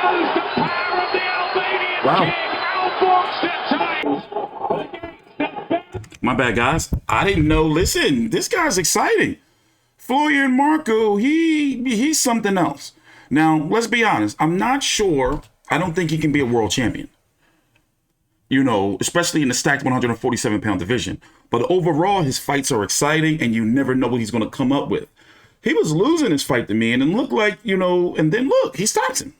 shows the power of the Albanian king, outboxed. My bad, guys. I didn't know. Listen, this guy's exciting. Florian Marku, he's something else. Now, let's be honest. I'm not sure. I don't think he can be a world champion. You know, especially in the stacked 147-pound division. But overall, his fights are exciting, and you never know what he's going to come up with. He was losing his fight to me, and it looked like, you know, and then look, he stops him.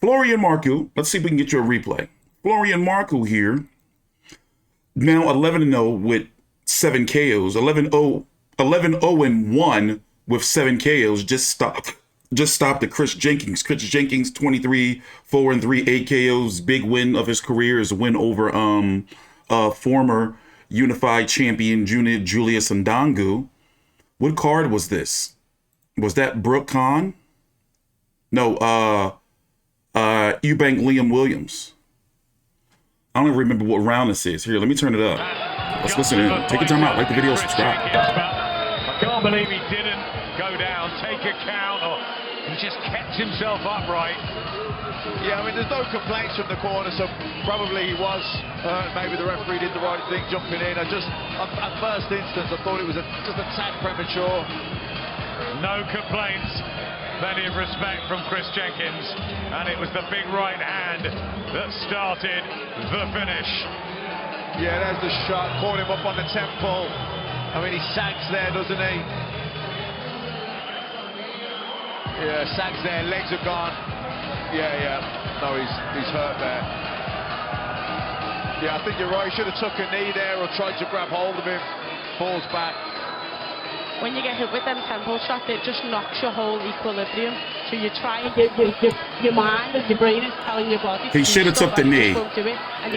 Florian Marku, let's see if we can get you a replay. Florian Marku here, now 11-0 with 7 KOs, 11-0-1 with 7 KOs, just stopped the Cryz Jenkins. Cryz Jenkins, 23-4-3, 8 KOs. Big win of his career is a win over former unified champion Julius Ndangu. What card was this? Was that Brooke Khan? No, Eubank Liam Williams. I don't even remember what round this is. Here, let me turn it up. Let's listen in. Take your time out. Like the video, subscribe. I can't believe he didn't go down, take a count, or he just kept himself upright. Yeah, I mean, there's no complaints from the corner, so probably he was maybe the referee did the right thing jumping in. At first instance, I thought it was just a tad premature. No complaints, plenty of respect from Cryz Jenkins, and it was the big right hand that started the finish. Yeah, there's the shot, caught him up on the temple. I mean, he sags there, doesn't he? Yeah, sags there, legs are gone. Yeah. No, he's hurt there. Yeah, I think you're right. He should have took a knee there or tried to grab hold of him. Falls back. When you get hit with them temple shots, it just knocks your whole equilibrium. So you try and your mind and your brain is telling your body. He should have took the knee.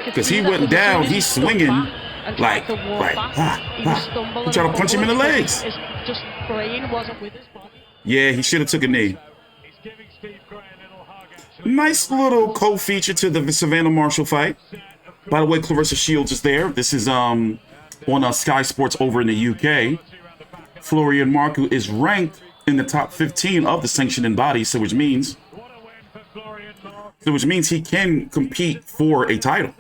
Because he went down, he's swinging like he tried to punch him in the legs. His just brain wasn't with his body. Yeah, he should have took a knee. Nice little co-feature to the Savannah Marshall fight. By the way, Clarissa Shields is there. This is on Sky Sports over in the UK. Florian Marku is ranked in the top 15 of the sanctioning body, so which means he can compete for a title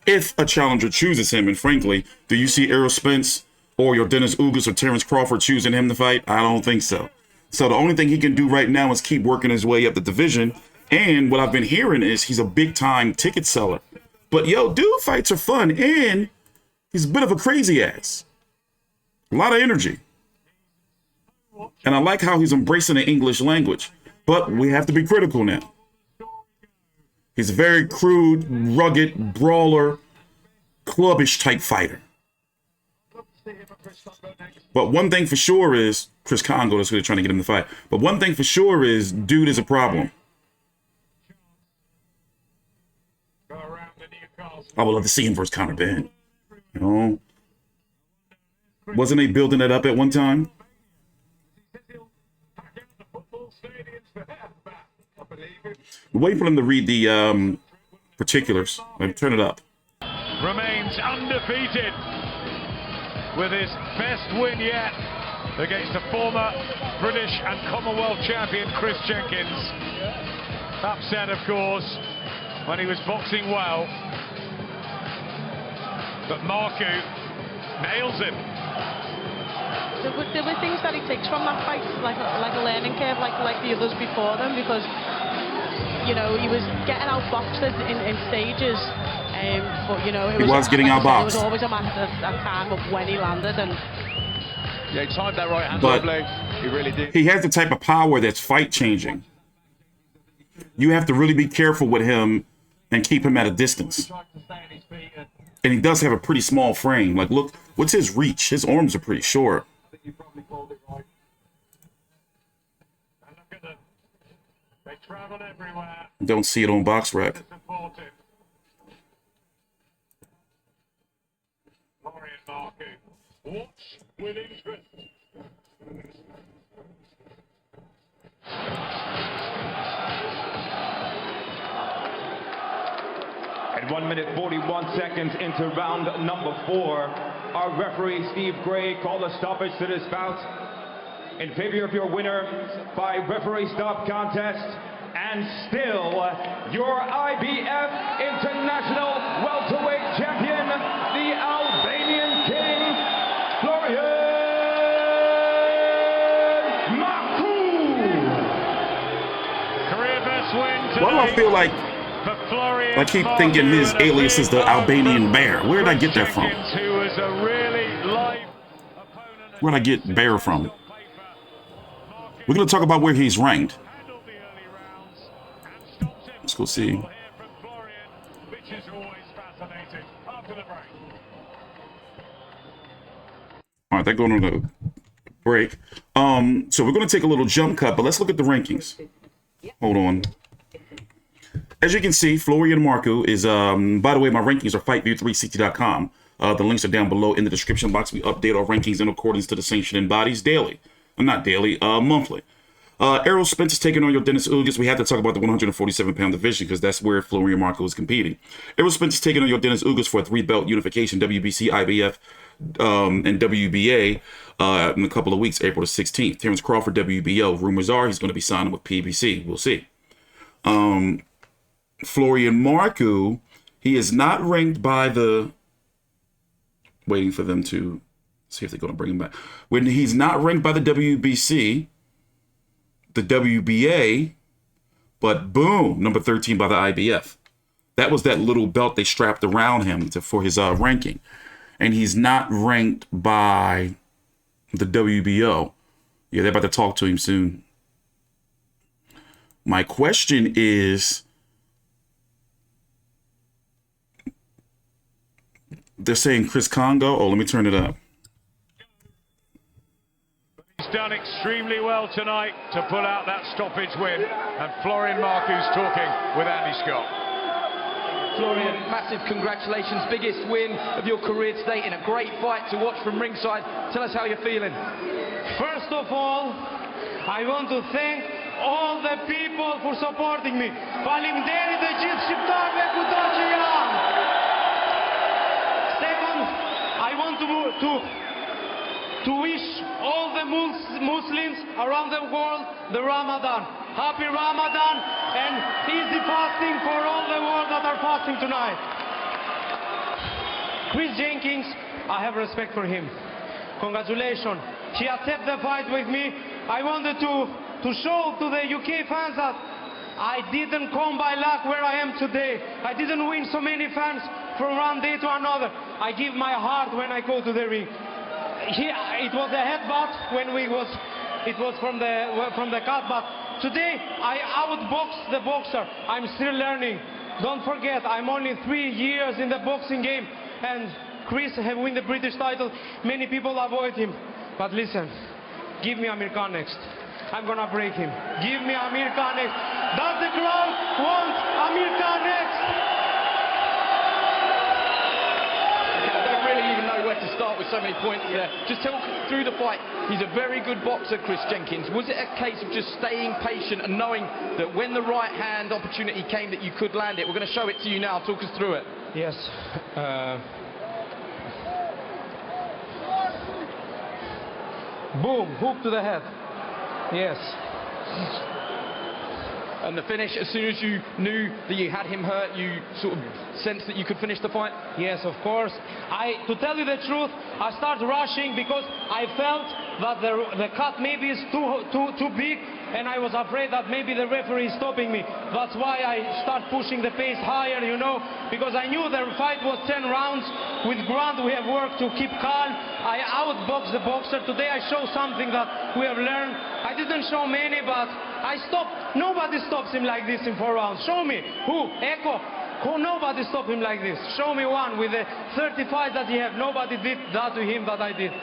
if a challenger chooses him. And frankly, do you see Errol Spence or Yordenis Ugas or Terrence Crawford choosing him to fight? I don't think so. So the only thing he can do right now is keep working his way up the division. And what I've been hearing is he's a big-time ticket seller. But, yo, dude, fights are fun, and he's a bit of a crazy ass. A lot of energy. And I like how he's embracing the English language. But we have to be critical now. He's a very crude, rugged, brawler, clubbish type fighter. But one thing for sure is, Chris Congo, that's what they're trying to get him to fight. But one thing for sure is, dude is a problem. I would love to see him versus Conor Ben. You know, wasn't they building that up at one time? We're waiting for them to read the particulars. Let me turn it up. Remains undefeated with his best win yet against the former British and Commonwealth champion Cryz Jenkins. Upset, of course, when he was boxing well. But Marku nails him. There were things that he takes from that fight, like a learning curve, like the others before them, because you know he was getting outboxed in stages, but you know he was getting outboxed. It was always a matter of time of when he landed, and yeah, he timed that right hand lovely. He really did. He has the type of power that's fight changing. You have to really be careful with him and keep him at a distance. And he does have a pretty small frame. Like, look, what's his reach? His arms are pretty short. You probably called it right. And look at them. They travel everywhere. Don't see it on Box Rec. Florian Marku. Watch with interest. At 1 minute 41 seconds into round number 4, our referee Steve Gray called a stoppage to this bout in favor of your winner by referee stop contest and still your IBF International Welterweight Champion, the Albanian King, Florian Marku. Career best win Why do I feel like for Florian I keep Marku, thinking his and a alias is the big Albanian bear? Where did I get that from? Jenkins, who was a really live opponent. Where did I get bear from? We're going to talk about where he's ranked. Let's go see. Which is always fascinating. After the break. All right, they're going on the break. So we're going to take a little jump cut, but let's look at the rankings. Hold on. As you can see, Florian Marku is, by the way, my rankings are FightView360.com. The links are down below in the description box. We update our rankings in accordance to the sanctioning bodies daily. Not daily, monthly. Errol Spence is taking on Yordenis Ugas. We have to talk about the 147-pound division because that's where Florian Marku is competing. Errol Spence is taking on Yordenis Ugas for a 3-belt unification, WBC, IBF, and WBA in a couple of weeks, April the 16th. Terrence Crawford, WBO. Rumors are he's going to be signing with PBC. We'll see. Florian Marku, he is not ranked by the... Waiting for them to see if they're going to bring him back. When he's not ranked by the WBC, the WBA, but boom, number 13 by the IBF. That was that little belt they strapped around him for his ranking. And he's not ranked by the WBO. Yeah, they're about to talk to him soon. My question is, they're saying Chris Congo. Oh, let me turn it up. He's done extremely well tonight to pull out that stoppage win. And Florian Marku's talking with Andy Scott. Florian, massive congratulations. Biggest win of your career today in a great fight to watch from ringside. Tell us how you're feeling. First of all, I want to thank all the people for supporting me. Faleminderit të gjithë shqiptarëve kudo që janë. Second, I want to wish all the Muslims around the world the Ramadan. Happy Ramadan and easy fasting for all the world that are fasting tonight. Cryz Jenkins, I have respect for him. Congratulations. He accepted the fight with me. I wanted to show to the UK fans that I didn't come by luck where I am today. I didn't win so many fans from one day to another. I give my heart when I go to the ring. It was a headbutt when it was from the cut, but today I outboxed the boxer. I'm still learning. Don't forget, I'm only 3 years in the boxing game, and Cryz have won the British title. Many people avoid him, but listen, give me Amir Khan next. I'm gonna break him. Give me Amir Khan next. Does the crowd want Amir Khan next? I don't really even know where to start with so many points there. Just talk through the fight. He's a very good boxer, Cryz Jenkins. Was it a case of just staying patient and knowing that when the right hand opportunity came that you could land it? We're going to show it to you now. Talk us through it. Yes. Boom, hook to the head. Yes. And the finish, as soon as you knew that you had him hurt, you sort of sensed that you could finish the fight? Yes, of course. To tell you the truth, I started rushing because I felt that the cut maybe is too big, and I was afraid that maybe the referee is stopping me. That's why I start pushing the pace higher, you know, because I knew the fight was 10 rounds. With Grant, we have worked to keep calm. I outboxed the boxer. Today I show something that we have learned. I didn't show many, but I stopped. Nobody stops him like this in 4 rounds. Show me. Who? Echo. Nobody stopped him like this. Show me one with the 35 that he had. Nobody did that to him that I did.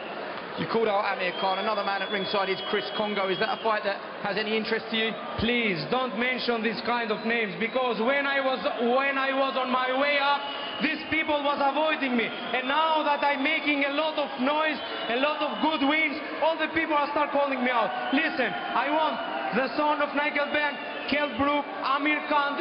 You called out Amir Khan. Another man at ringside is Chris Congo. Is that a fight that has any interest to you? Please don't mention these kind of names, because when I was on my way up, these people was avoiding me, and now that I'm making a lot of noise, a lot of good wins, all the people are start calling me out. Listen, I want the son of Nigel Benn, Brook, Amir Khan.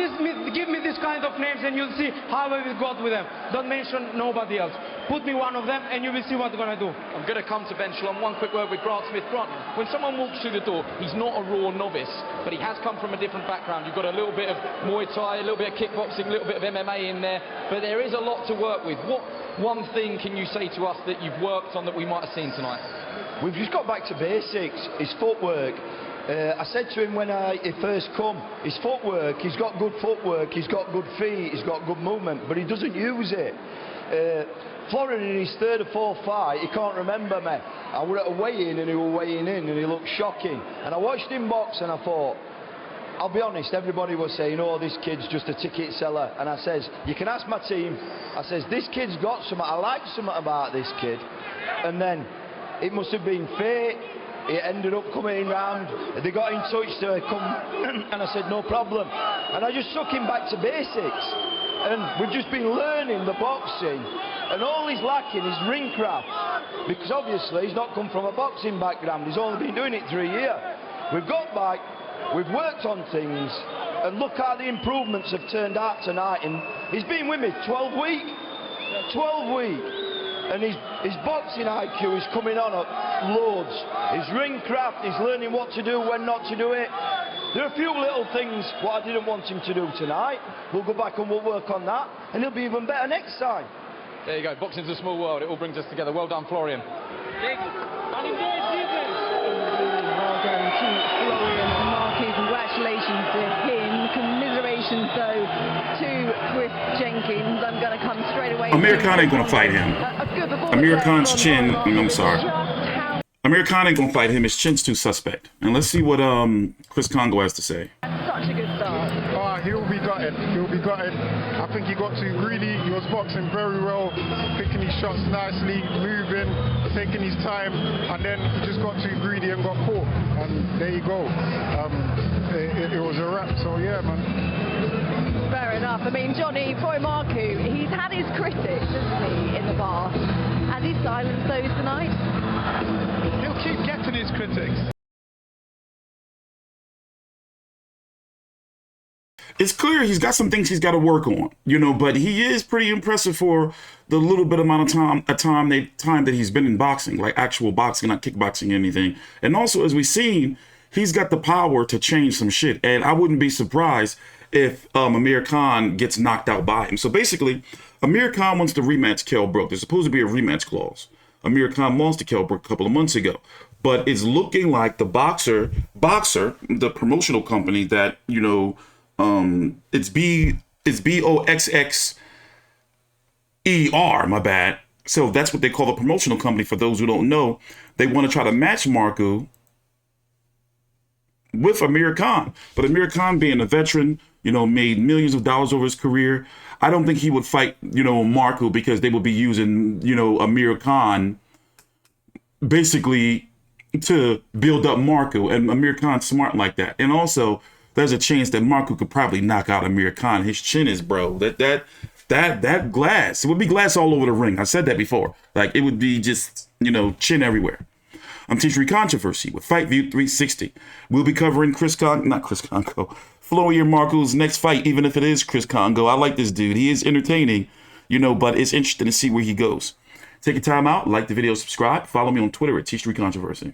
Give me this kind of names and you'll see how I will go with them. Don't mention nobody else. Put me one of them and you will see what I'm going to do. I'm going to come to Ben Shalom. One quick word with Grant Smith. Grant, when someone walks through the door, he's not a raw novice, but he has come from a different background. You've got a little bit of Muay Thai, a little bit of kickboxing, a little bit of MMA in there, but there is a lot to work with. What one thing can you say to us that you've worked on that we might have seen tonight? We've just got back to basics. His footwork. I said to him when he first come, his footwork, he's got good footwork, he's got good feet, he's got good movement, but he doesn't use it. Florian in his third or fourth fight, he can't remember me. I was at a weigh-in and he was weighing in and he looked shocking. And I watched him box and I thought, I'll be honest, everybody was saying, oh, this kid's just a ticket seller. And I says, you can ask my team. I says, this kid's got something, I like something about this kid. And then it must have been fate. It ended up coming round. They got in touch to come, and I said, no problem. And I just took him back to basics. And we've just been learning the boxing. And all he's lacking is ring craft. Because obviously he's not come from a boxing background. He's only been doing it 3 years. We've got back, we've worked on things, and look how the improvements have turned out tonight. And he's been with me 12 weeks. 12 weeks. And his boxing IQ is coming on up loads. His ring craft, he's learning what to do, when not to do it. There are a few little things what I didn't want him to do tonight. We'll go back and we'll work on that, and he'll be even better next time. There you go, boxing's a small world, it all brings us together. Well done, Florian. Marku, congratulations to him. Commiserations, though, to Cryz Jenkins. I'm going to come straight away. Amir Khan ain't going to fight him. Amir Khan's chin, I'm sorry. Amir Khan ain't going to fight him. His chin's too suspect. And let's see what Chris Congo has to say. Such a good start. He'll be gutted. He'll be gutted. I think he got too greedy. He was boxing very well, picking his shots nicely, moving, taking his time, and then he just got too greedy and got caught. And there you go. It was a wrap. So yeah, man. Fair enough. I mean, Johnny, for Marku, he's had his critics, hasn't he, in the past? Has he silenced those tonight? He'll keep getting his critics. It's clear he's got some things he's got to work on, you know, but he is pretty impressive for the little bit amount of time that he's been in boxing, like actual boxing, not kickboxing or anything. And also, as we've seen, he's got the power to change some shit. And I wouldn't be surprised if Amir Khan gets knocked out by him. So basically, Amir Khan wants to rematch Kell Brook. There's supposed to be a rematch clause. Amir Khan lost to Kell Brook a couple of months ago. But it's looking like the Boxer, the promotional company that, you know, it's BOXXER, my bad. So that's what they call the promotional company. For those who don't know, they want to try to match Marku with Amir Khan. But Amir Khan, being a veteran, you know, made millions of dollars over his career. I don't think he would fight, you know, Marku, because they would be using, you know, Amir Khan basically to build up Marku. And Amir Khan's smart like that. And also, there's a chance that Marku could probably knock out Amir Khan. His chin is, bro, that glass. It would be glass all over the ring. I said that before. Like, it would be just, you know, chin everywhere. I'm Teachery Controversy with Fight View 360. We'll be covering Florian Marku's next fight, even if it is Chris Congo. I like this dude. He is entertaining, you know, but it's interesting to see where he goes. Take your time out, like the video, subscribe. Follow me on Twitter at Teachery Controversy.